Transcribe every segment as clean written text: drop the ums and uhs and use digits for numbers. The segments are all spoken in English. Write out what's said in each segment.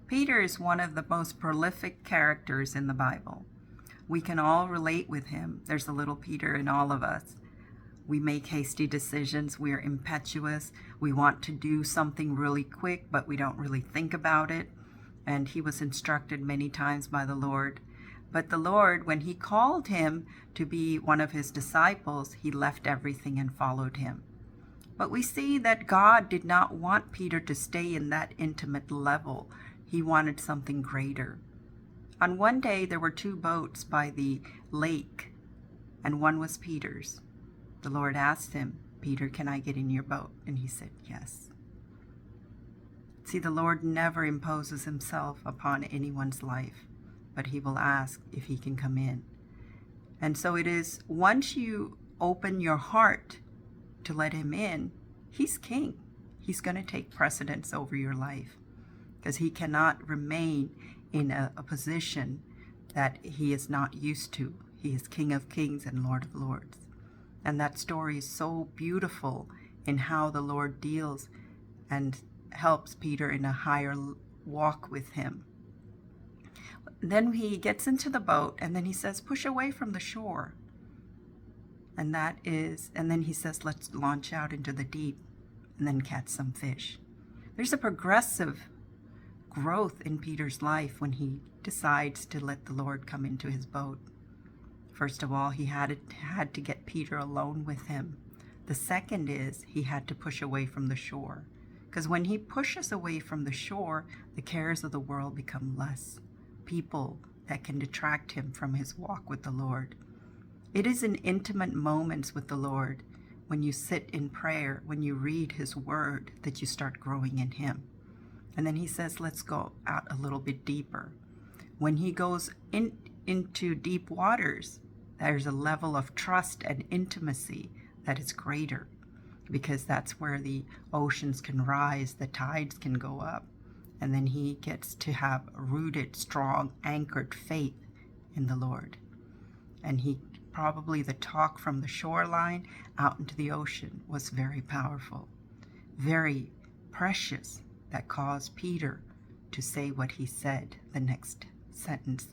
Peter is one of the most prolific characters in the Bible. We can all relate with him. There's a little Peter in all of us. We make hasty decisions. We are impetuous. We want to do something really quick, but we don't really think about it. And he was instructed many times by the Lord. But the Lord, when he called him to be one of his disciples, he left everything and followed him. But we see that God did not want Peter to stay in that intimate level. He wanted something greater. On one day, there were two boats by the lake, and one was Peter's. The Lord asked him, "Peter, can I get in your boat?" And he said, "Yes." See, the Lord never imposes himself upon anyone's life, but he will ask if he can come in. And so it is, once you open your heart to let him in, he's king. He's going to take precedence over your life, because he cannot remain in a position that he is not used to. He is King of Kings and Lord of Lords. And that story is so beautiful in how the Lord deals and helps Peter in a higher walk with him. Then he gets into the boat, and then he says, "Push away from the shore." And then he says, "Let's launch out into the deep and then catch some fish." There's a progressive growth in Peter's life when he decides to let the Lord come into his boat. First of all, he had to get Peter alone with him. The second is he had to push away from the shore, because when he pushes away from the shore, the cares of the world become less. People that can detract him from his walk with the Lord. It is in intimate moments with the Lord, when you sit in prayer, when you read his word, that you start growing in him. And then he says, let's go out a little bit deeper. When he goes into deep waters, there's a level of trust and intimacy that is greater, because that's where the oceans can rise, the tides can go up. And then he gets to have rooted, strong, anchored faith in the Lord. And probably the talk from the shoreline out into the ocean was very powerful, very precious, that caused Peter to say what he said. The next sentence,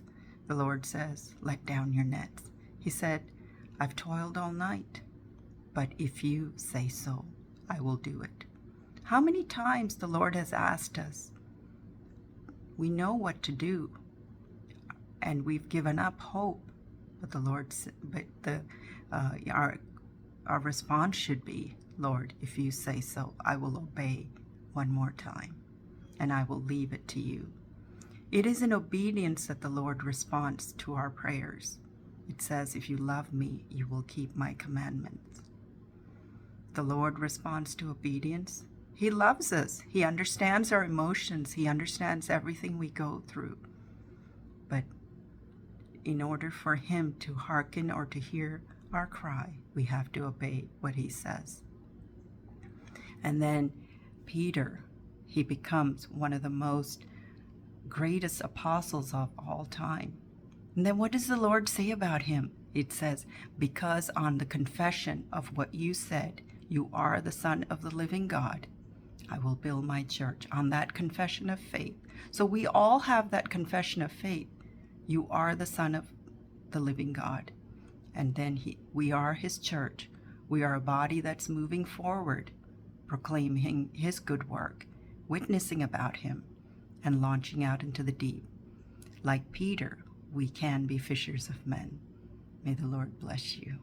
the Lord says, "Let down your nets." He said, "I've toiled all night, but if you say so, I will do it." How many times the Lord has asked us, we know what to do, and we've given up hope, but our response should be, "Lord, if you say so, I will obey one more time, and I will leave it to you." It is in obedience that the Lord responds to our prayers. It says, "If you love me, you will keep my commandments." The Lord responds to obedience. He loves us. He understands our emotions. He understands everything we go through. But in order for him to hearken or to hear our cry, we have to obey what he says. And then Peter, he becomes one of the most greatest apostles of all time. And then what does the Lord say about him? It says, "Because on the confession of what you said, you are the Son of the living God, I will build my church." On that confession of faith. So we all have that confession of faith. You are the Son of the living God. And then we are his church. We are a body that's moving forward, proclaiming his good work, witnessing about him, and launching out into the deep. Like Peter, we can be fishers of men. May the Lord bless you.